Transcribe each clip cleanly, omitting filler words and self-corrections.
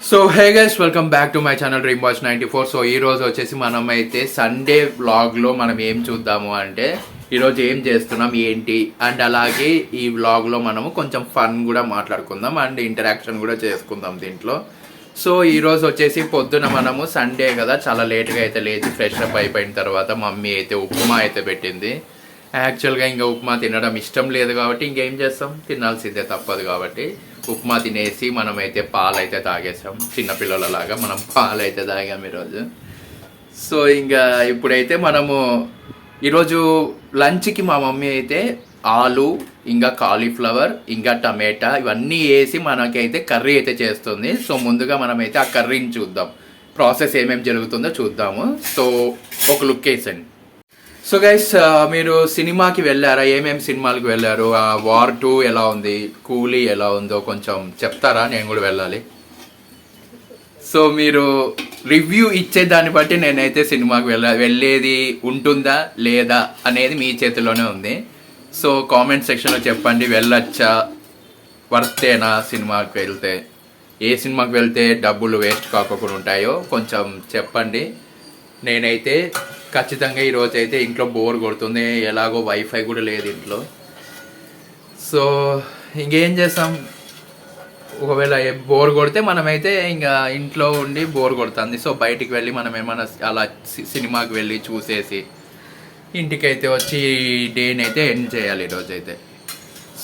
So hey guys, welcome back to my channel dream watch 94. So ఈ రోజు వచ్చేసి మనం అయితే సండే వ్లాగ్లో మనం ఏం చూద్దాము అంటే ఈరోజు ఏం చేస్తున్నాం ఏంటి అండ్ అలాగే ఈ వ్లాగ్లో మనము కొంచెం ఫన్ కూడా మాట్లాడుకుందాం అండ్ ఇంటరాక్షన్ కూడా చేసుకుందాం దీంట్లో. సో ఈరోజు వచ్చేసి పొద్దున మనము సండే కదా, చాలా లేట్గా అయితే లేచి ఫ్రెష్ అప్ అయిపోయిన తర్వాత మమ్మీ అయితే ఉప్మా అయితే పెట్టింది. యాక్చువల్గా ఇంకా ఉప్మా తినడం ఇష్టం లేదు కాబట్టి ఇంకేం చేస్తాం, తినాల్సిందే తప్పదు కాబట్టి ఉప్మా తినేసి మనమైతే పాలైతే తాగేసాం. చిన్నపిల్లలలాగా మనం పాలైతే తాగాం ఈరోజు. సో ఇంకా ఇప్పుడైతే మనము ఈరోజు లంచ్కి మా మమ్మీ అయితే ఆలు ఇంకా కాలీఫ్లవర్ ఇంకా టమాటా ఇవన్నీ వేసి మనకైతే కర్రీ అయితే చేస్తుంది. సో ముందుగా మనమైతే ఆ కర్రీని చూద్దాం, ప్రాసెస్ ఏమేమి జరుగుతుందో చూద్దాము. సో ఒక లుక్ వేసండి. సో గైస్, మీరు సినిమాకి వెళ్ళారా? ఏమేమి సినిమాలకు వెళ్ళారు? వార్ 2 ఎలా ఉంది, కూలీ ఎలా ఉందో కొంచెం చెప్తారా? నేను కూడా వెళ్ళాలి. సో మీరు రివ్యూ ఇచ్చే దాన్ని బట్టి నేనైతే సినిమాకి వెళ్ళేది ఉంటుందా లేదా అనేది మీ చేతిలోనే ఉంది. సో కామెంట్ సెక్షన్లో చెప్పండి, వెళ్ళొచ్చా, వర్తేనా సినిమాకి వెళ్తే, ఏ సినిమాకి వెళ్తే డబ్బులు వేస్ట్ కాకుండా ఉంటాయో కొంచెం చెప్పండి. నేనైతే ఖచ్చితంగా ఈరోజు అయితే ఇంట్లో బోర్ కొడుతుంది, ఎలాగో వైఫై కూడా లేదు ఇంట్లో. సో ఇంకేం చేస్తాం, ఒకవేళ బోర్ కొడితే మనమైతే ఇంకా ఇంట్లో ఉండి బోర్ కొడుతుంది. సో బయటికి వెళ్ళి మనం ఏమైనా అలా సినిమాకి వెళ్ళి చూసేసి ఇంటికైతే వచ్చి డేని అయితే ఎండ్ చేయాలి ఈరోజైతే.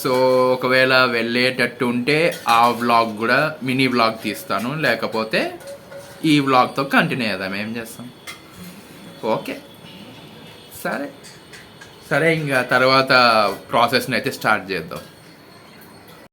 సో ఒకవేళ వెళ్ళేటట్టు ఉంటే ఆ వ్లాగ్ కూడా మినీ వ్లాగ్ తీస్తాను, లేకపోతే ఈ వ్లాగ్తో కంటిన్యూ చేద్దాం. ఏం చేస్తాం, ఓకే సరే ఇంకా తర్వాత ప్రాసెస్ని అయితే స్టార్ట్ చేద్దాం.